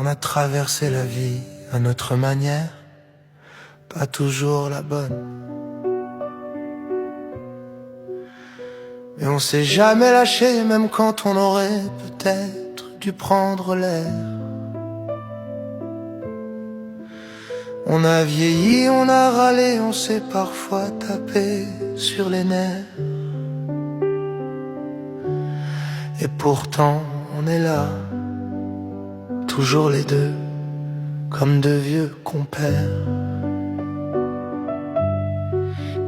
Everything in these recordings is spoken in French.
a traversé la vie à notre manière, pas toujours la bonne. Mais on s'est jamais lâché, même quand on aurait peut-être dû prendre l'air. On a vieilli, on a râlé, on s'est parfois tapé sur les nerfs. Et pourtant on est là, toujours les deux, comme deux vieux compères.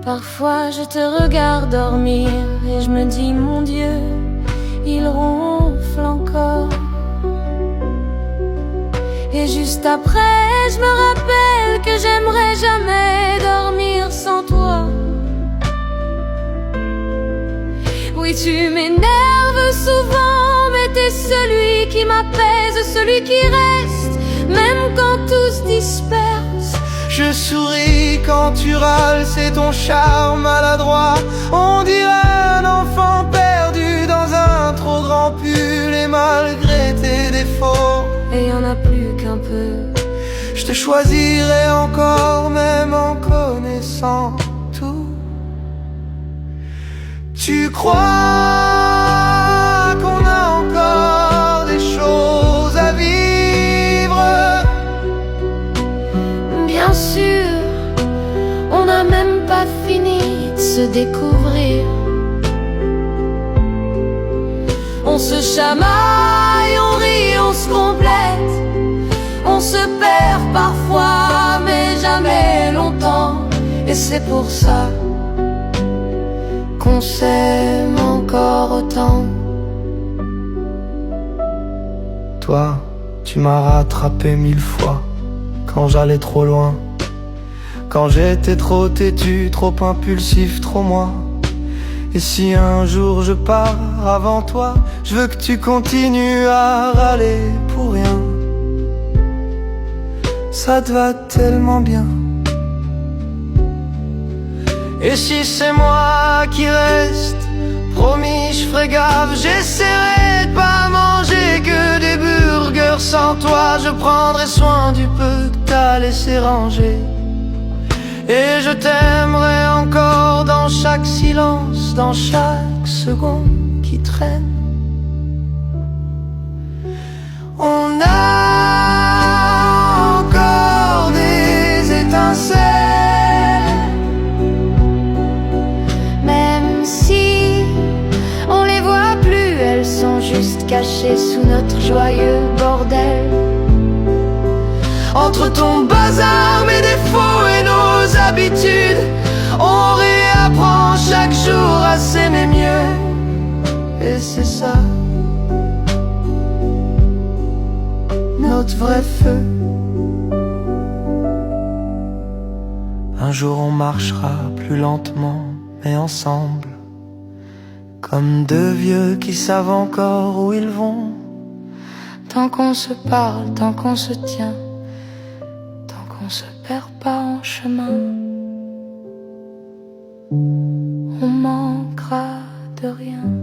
Parfois je te regarde dormir et je me dis mon Dieu, il ronfle encore. Et juste après je me rappelle que j'aimerais jamais dormir sans toi. Oui, tu m'énerves souvent, mais t'es celui qui m'apaise, celui qui reste, même quand tout se disperse. Je souris quand tu râles, c'est ton charme maladroit. On dirait un enfant perdu dans un trop grand pull. Et malgré tes défauts, et y en a plus qu'un peu, je te choisirai encore, même en connaissant tout. Tu crois qu'on a encore des choses à vivre? bien sûr, on n'a même pas fini de se découvrir. On se chamaille, on rit, on se complète. On se perd parfois, mais jamais longtemps. Et c'est pour ça qu'on s'aime encore autant. Toi, tu m'as rattrapé 1000 fois quand j'allais trop loin, quand j'étais trop têtu, trop impulsif, trop moi. Et si un jour je pars avant toi, je veux que tu continues à râler pour rien. Ça te va tellement bien. Et si c'est moi qui reste, promis je ferai gaffe, j'essaierai de pas manger que des burgers sans toi. Je prendrai soin du peu que t'as laissé ranger. Et je t'aimerai encore dans chaque silence, dans chaque seconde qui traîne. On a encore des étincelles, même si on les voit plus, elles sont juste cachées sous notre joyeux bordel. entre ton bazar, mes défauts et nos habitudes, on réapprend chaque jour à s'aimer mieux. Et c'est ça, notre vrai feu. Un jour on marchera plus lentement, mais ensemble, comme deux vieux qui savent encore où ils vont. Tant qu'on se parle, tant qu'on se tient, tant qu'on se perd pas en chemin, on manquera de rien.